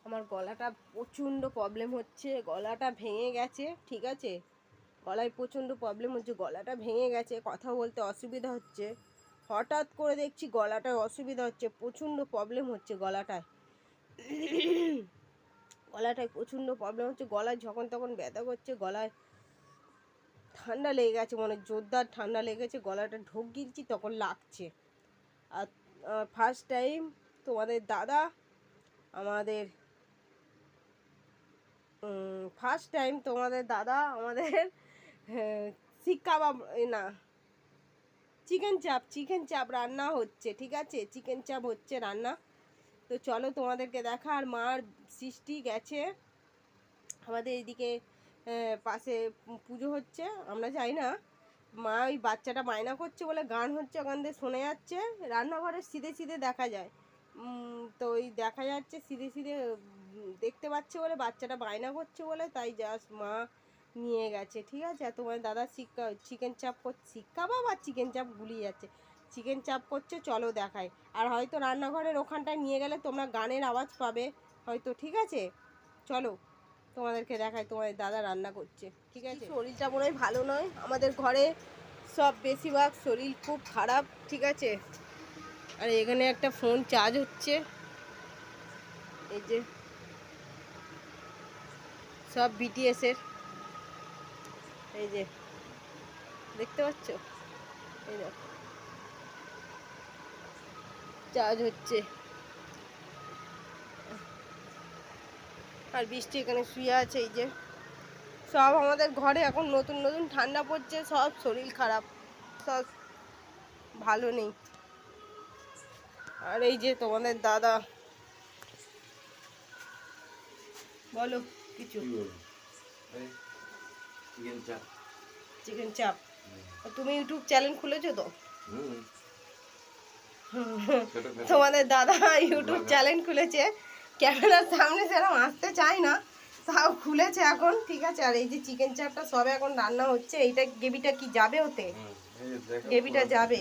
আমার গলাটা প্রচণ্ড প্রবলেম হচ্ছে, গলাটা ভেঙে গেছে, ঠিক আছে, গলায় প্রচণ্ড প্রবলেম হচ্ছে, গলাটা ভেঙে গেছে, কথা বলতে অসুবিধা হচ্ছে, হঠাৎ করে দেখছি গলাটায় অসুবিধা হচ্ছে, প্রচণ্ড প্রবলেম হচ্ছে গলাটায় গলাটায় প্রচণ্ড প্রবলেম হচ্ছে, গলায় যখন তখন ব্যথা করছে, গলায় ঠান্ডা লেগে গেছে, মানে জোরদার ঠান্ডা লেগেছে, গলাটা ঢোক গিলছি তখন লাগছে। আর ফার্স্ট টাইম তোমাদের দাদা আমাদের আমাদের শিক কাবাব না চিকেন চাপ রান্না হচ্ছে, ঠিক আছে, চিকেন চাপ হচ্ছে রান্না। তো চলো তোমাদেরকে দেখা। আর মার সৃষ্টি গেছে আমাদের এদিকে, পাশে পুজো হচ্ছে, আমরা যাই না, মা ওই বাচ্চাটা বায়না করছে বলে গান হচ্ছে, ওখান থেকে শোনা যাচ্ছে, রান্নাঘরের সিধে সিধে দেখা যায়, তো ওই দেখা যাচ্ছে সিধে সিধে দেখতে পাচ্ছে বলে, বাচ্চাটা বায়না করছে বলে, তাই জাস্ট মা নিয়ে গেছে, ঠিক আছে। আর তোমার দাদা চিকেন চাপ করছে, শিক কাবাব আর চিকেন চাপ গুলিয়ে যাচ্ছে, চিকেন চাপ করছে, চলো দেখায়। আর হয়তো রান্নাঘরের ওখানটায় নিয়ে গেলে তোমরা গানের আওয়াজ পাবে হয়তো, ঠিক আছে, চলো তোমাদেরকে দেখায় তোমাদের দাদা রান্না করছে, ঠিক আছে। শরীরটা মনে হয় ভালো নয় আমাদের ঘরে, সব বেশিরভাগ শরীর খুব খারাপ, ঠিক আছে। আর এখানে একটা ফোন চার্জ হচ্ছে, এই যে সব বিটিএসের, এই যে দেখতে পাচ্ছ, এই দেখো চার্জ হচ্ছে। আর বৃষ্টি এখানে শুয়ে আছে, এই যে সব আমাদের ঘরে এখন নতুন নতুন ঠান্ডা পড়ছে, সব শরীর খারাপ, সব ভালো নেই। আর এই যে তোমাদের দাদা, বলো কিছু। চিকেন চাপ, তুমি ইউটিউব চ্যানেল খুলেছো তো? তোমাদের দাদা ইউটিউব চ্যানেল খুলেছে, ক্যামেরার সামনে সেরকম আসতে চায় না, তাও খুলেছে এখন, ঠিক আছে। আর এই যে চিকেন চাপটা সবে এখন রান্না হচ্ছে, এইটা গ্রেভিটা কি যাবে ওতে, গ্রেভিটা যাবে,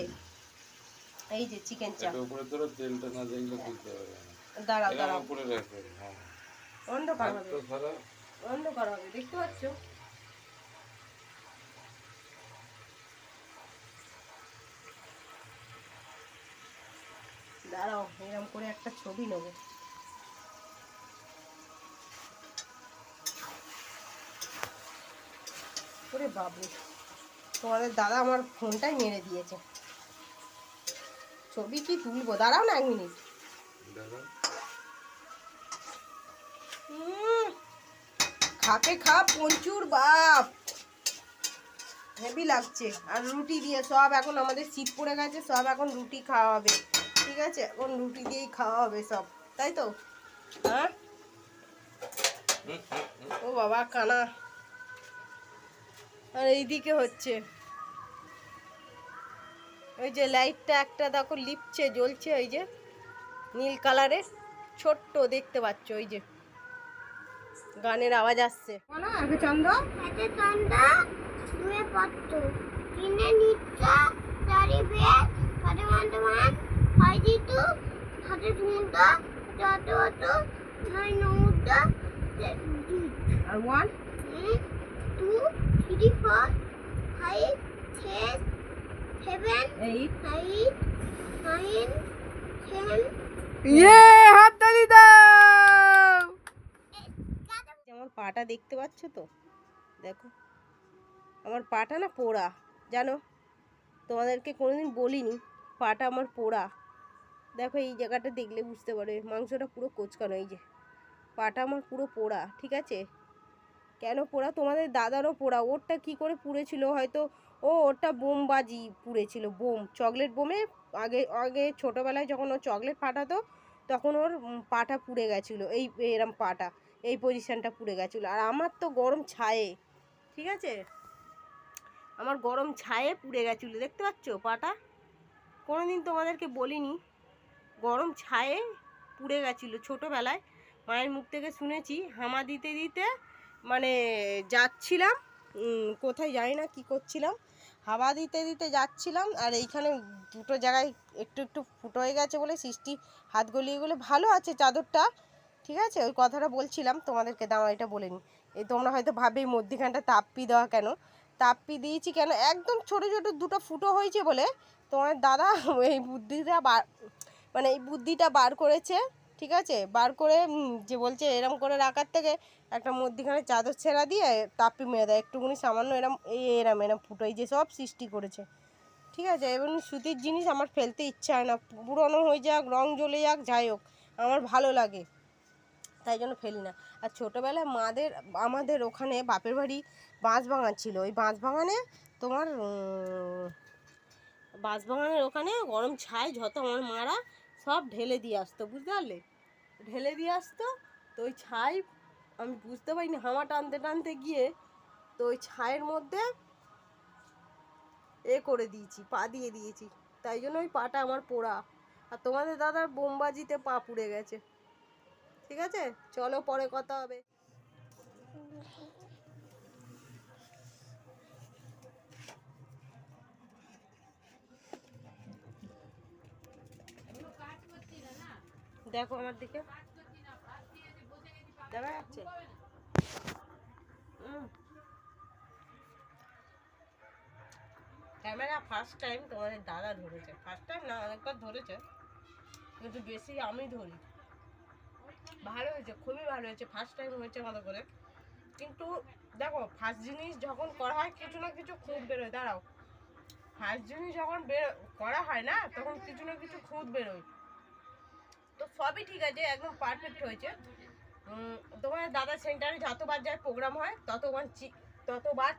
এই যে চিকেন চাপ। দাঁড়াও দাঁড়াও, অন্ধকার হবে, অন্ধকার হবে, দেখতে পাচ্ছ। দাঁড়াও, এরকম করে একটা ছবি নেবো। ওরে বাবু, তোমাদের দাদা আমার ফোনটাই মেরে দিয়েছে, ছবি কি তুলবো, দাঁড়াও না 1 মিনিট। খাপে খাপ প্রচুর বাপ, হেভি লাগছে। আর রুটি দিয়ে সব, এখন আমাদের শীত পড়ে গেছে, সব এখন রুটি খাওয়া হবে, ঠিক আছে, এখন রুটি দিয়েই খাওয়া হবে সব, তাই তো? হ্যাঁ, ও বাবা কানা। আর এইদিকে হচ্ছে ওই যে লাইটটা একটা দেখো লিপছে, জ্বলছে, ওই যে নীল কালারের ছোট্ট, দেখতে পাচ্ছ, ওই যে গানের আওয়াজ আসছে। বলো আগে চন্দ, এতে চন্দ দুয়ে পত্র কিনে নিচ্ছে, চারি বেদ কাটে মন্তমান হয় দিতু হাতে সমুদ্র যত হত নয় নমুদ্র। আর 1 2 3 4 5 6 7 8 9 10। ইয়ে, হাততালি দাও। আমার পাটা দেখতে পাচ্ছ তো, দেখো আমার পাটা না পোড়া, জানো, তোমাদেরকে কোনোদিন বলিনি, পাটা আমার পোড়া, দেখো এই জায়গাটা দেখলে বুঝতে পারবে, মাংসটা পুরো কোচকানো, এই যে পাটা আমার পুরো পোড়া, ঠিক আছে। কেন পোড়া, তোমাদের দাদারও পোড়া, ওরটা কি করে পুড়েছিল হয়তো, ওরটা বোমবাজি পুড়েছিল, বোম, চকলেট বোমে, আগে আগে ছোটোবেলায় যখন ও চকলেট ফাটাতো তখন ওর পাটা পুড়ে গেছিলো, এই এরম পাটা, এই পজিশানটা পুড়ে গেছিলো। আর আমার তো গরম ছায়ে, ঠিক আছে, আমার গরম ছায়ে পুড়ে গেছিলো, দেখতে পাচ্ছ পাটা, কোনোদিন তোমাদেরকে বলিনি, গরম ছায়ে পুড়ে গেছিলো ছোটোবেলায়, মায়ের মুখ থেকে শুনেছি, হামা দিতে দিতে মানে যাচ্ছিলাম, কোথায় জানি না কি করছিলাম, হাওয়া দিতে দিতে যাচ্ছিলাম, আর এইখানে দুটো জায়গায় একটু একটু ফুটো হয়ে গেছে বলে সৃষ্টি হাত গলিয়ে গেলে, ভালো আছে চাদরটা, ঠিক আছে, ওই কথাটা বলছিলাম তোমাদেরকে, দাঁড়া এটা বলে নি। এই তোমরা হয়তো ভাবে এই মধ্যিখানটা তাপ্পি দেওয়া কেন, তাপ্পি দিয়েছি কেন, একদম ছোটো ছোটো দুটো ফুটো হয়েছে বলে তোমার দাদা এই বুদ্ধিটা মানে এই বুদ্ধিটা বার করেছে। ঠিক আছে, বার করে যে বলছে এরম করে রাখার থেকে একটা মধ্যিখানে চাদর ছেঁড়া দিয়ে তাপ্পি মেরে দেয়, একটুকুনি সামান্য এরম ফুটোই যে সব সৃষ্টি করেছে। ঠিক আছে, এবং সুতির জিনিস আমার ফেলতে ইচ্ছা হয় না, পুরনো হয়ে যাক, রং জ্বলে যাক, যাই হোক আমার ভালো লাগে, তাই জন্য ফেলি না। আর ছোটোবেলায় আমাদের ওখানে বাপের বাড়ি বাঁশবাগান ছিল, ওই বাঁশবাগানে তোমার বাঁশবাগানের ওখানে গরম ছাই যত আমার মারা সব ঢেলে দিয়ে আসতো, বুঝতে পারলে, ঢেলে দিয়ে আসতো। তো ওই ছাই আমি বুঝতে পারিনি, হাওয়া টানতে টানতে গিয়ে তো ওই ছাইয়ের মধ্যে করে দিয়েছি, পা দিয়ে দিয়েছি, তাই জন্য ওই পাটা আমার পোড়া। আর তোমাদের দাদার বোমবাজিতে পা পুড়ে গেছে। ঠিক আছে, চলো পরে কথা হবে। দেখো আমার দিকে দেখা যাচ্ছে। ক্যামেরা ফার্স্ট টাইম তোমাদের দাদা ধরেছে, ফার্স্ট টাইম না, অনেকবার ধরেছে, কিন্তু বেশি আমি ধরি। ভালো হয়েছে, খুবই ভালো হয়েছে, ফার্স্ট টাইম হয়েছে মতো করে। কিন্তু দেখো ফার্স্ট জিনিস যখন করা হয় কিছু না কিছু খুঁত বেরোয়, দাঁড়াও, ফার্স্ট জিনিস যখন করা হয় না তখন কিছু না কিছু খুঁত বেরোয়। তো সবই ঠিক আছে, একদম পারফেক্ট হয়েছে। তোমার দাদা সেন্টারে যতবার যায় প্রোগ্রাম হয় ততবার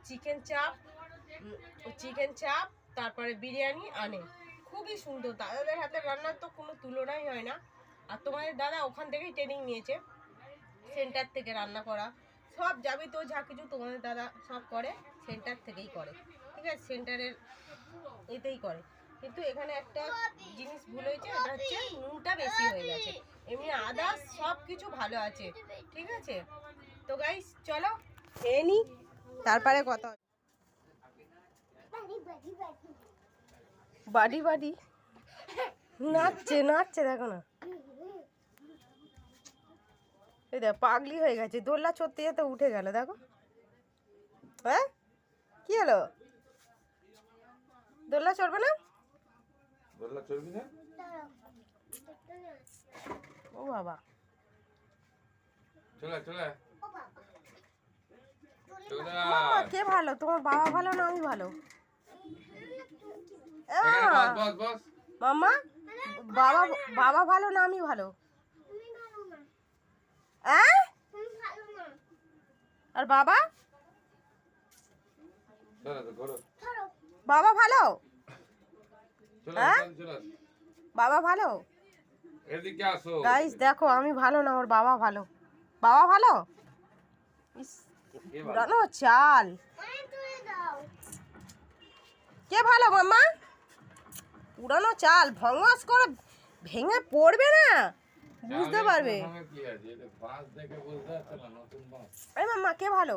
চিকেন চাপ তারপরে বিরিয়ানি আনে, খুবই সুন্দর। দাদাদের হাতের রান্নার তো কোনো তুলনাই হয় না। আর তোমাদের দাদা ওখান থেকেই ট্রেনিং নিয়েছে, সেন্টার থেকে রান্না করা সব যাবতীয় যা কিছু তোমাদের দাদা সব করে সেন্টার থেকেই করে। ঠিক আছে, সেন্টারের এতেই করে। কিন্তু এখানে একটা জিনিস ভুল হয়েছে, এটা হচ্ছে নুনটা বেশি হয়ে গেছে, এমনি আদার্স সব কিছু ভালো আছে। ঠিক আছে, তো গাইস চলো খেয়ে নি, তারপরে কথা। বাড়ি বাড়ি নাচছে নাচছে, দেখো না, এই দেখ পাগলি হয়ে গেছে, দোল্লা চড়তে যেতে উঠে গেল, দেখো। হ্যাঁ কি হলো, দোল্লা চড়বে না? দোল্লা চড়বি না? ও বাবা, কে ভালো, তোমার বাবা ভালো না আমি ভালো? মাম্মা, বাবা ভালো না আমি ভালো? আর বাবা বাবা ভালো? বাবা ভালো? গাইস দেখো আমি ভালো না, ওর বাবা ভালো। বাবা ভালো? পুরানো চাল। কে ভালো মাম্মা? পুরানো চাল, ভঙ্গাস করে ভেঙে পড়বে না, বুঝতে পারবে। আরে মাম্মা কে ভালো?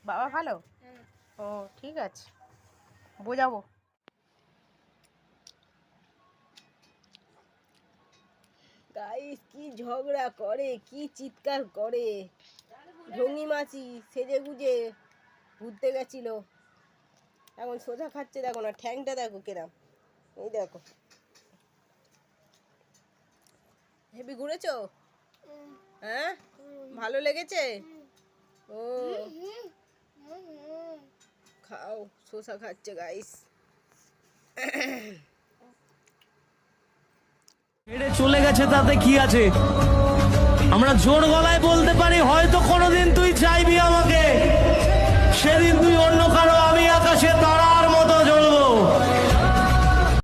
বাবা ভালো? ও ঠিক আছে, বোঝাবো। গাইস কি ঝগড়া করে, কি চিৎকার করে, ঢঙ্গি মাছি সেজে গুজে ঘুরতে গেছিল, এখন সোজা খাচ্ছে, দেখো না ঠ্যাংটা দেখো কেরাম, এই দেখো। হেবি ঘুরেছো? হ্যাঁ ভালো লেগেছে? ও খাও, শসা খাচ্ছে গাইস। চলে গেছে তাতে কি আছে, আমরা জোর গলায় বলতে পারি হয়তো কোনোদিন তুই চাইবি আমাকে, সেদিন তুই অন্য